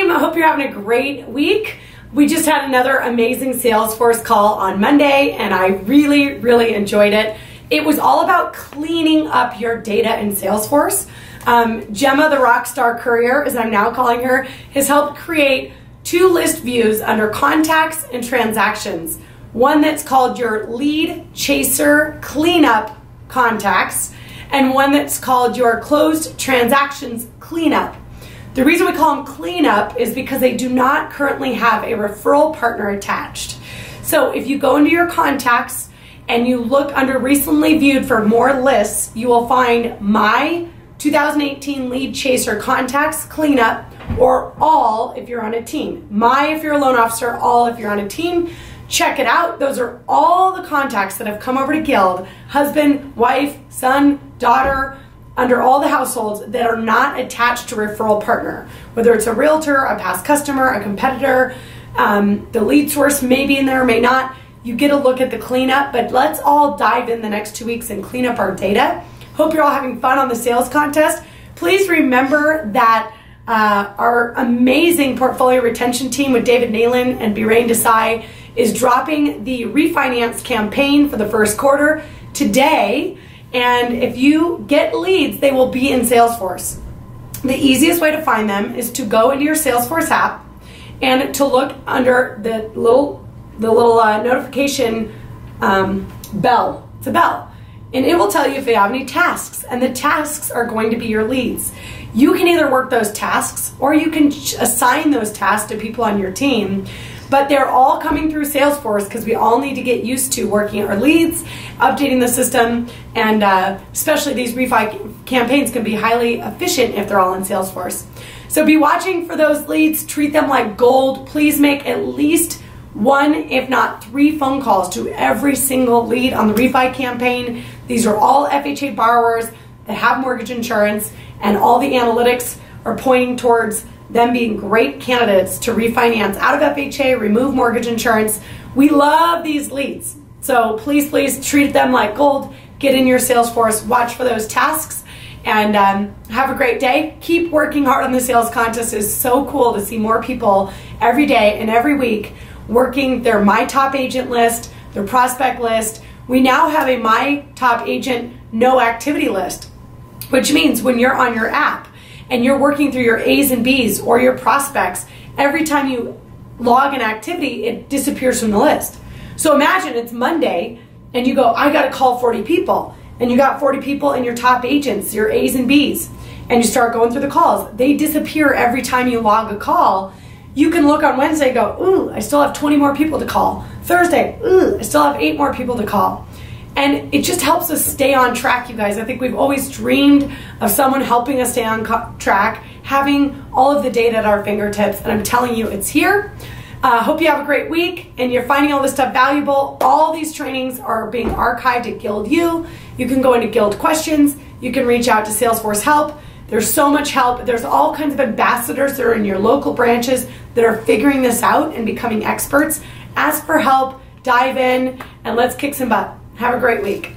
team. I hope you're having a great week. We just had another amazing Salesforce call on Monday, and I really enjoyed it. It was all about cleaning up your data in Salesforce. Gemma, the Rockstar Courier, as I'm now calling her, has helped create 2 list views under contacts and transactions. One that's called your lead chaser cleanup contacts, and one that's called your closed transactions cleanup. The reason we call them cleanup is because they do not currently have a referral partner attached. So if you go into your contacts and you look under recently viewed for more lists, you will find my 2018 lead chaser contacts cleanup, or all if you're on a team. My if you're a loan officer, all if you're on a team. Check it out. Those are all the contacts that have come over to Guild, husband, wife, son, daughter, under all the households that are not attached to referral partner. Whether it's a realtor, a past customer, a competitor, the lead source may be in there, may not. You get a look at the cleanup, but let's all dive in the next 2 weeks and clean up our data. Hope you're all having fun on the sales contest. Please remember that our amazing portfolio retention team with David Nalen and Birain Desai is dropping the refinance campaign for the first quarter today. And if you get leads, they will be in Salesforce. The easiest way to find them is to go into your Salesforce app and to look under the little notification bell. It's a bell. And it will tell you if they have any tasks. And the tasks are going to be your leads. You can either work those tasks or you can assign those tasks to people on your team. But they're all coming through Salesforce because we all need to get used to working our leads, updating the system, and especially these refi campaigns can be highly efficient if they're all in Salesforce. So be watching for those leads, treat them like gold. Please make at least 1, if not 3 phone calls to every single lead on the refi campaign. These are all FHA borrowers that have mortgage insurance, and all the analytics are pointing towards them being great candidates to refinance out of FHA, remove mortgage insurance. We love these leads. So please treat them like gold. Get in your Salesforce, watch for those tasks, and have a great day. Keep working hard on the sales contest. It's so cool to see more people every day and every week working their My Top Agent list, their prospect list. We now have a My Top Agent no activity list, which means when you're on your app and you're working through your A's and B's or your prospects, every time you log an activity, it disappears from the list. So imagine it's Monday and you go, I gotta call 40 people. And you got 40 people in your top agents, your A's and B's, and you start going through the calls. They disappear every time you log a call. You can look on Wednesday and go, ooh, I still have 20 more people to call. Thursday, ooh, I still have 8 more people to call. And it just helps us stay on track, you guys. I think we've always dreamed of someone helping us stay on track, having all of the data at our fingertips, and I'm telling you, it's here. Hope you have a great week and you're finding all this stuff valuable. All these trainings are being archived at Guild U. You can go into Guild Questions. You can reach out to Salesforce Help. There's so much help. There's all kinds of ambassadors that are in your local branches that are figuring this out and becoming experts. Ask for help, dive in, and let's kick some butt. Have a great week.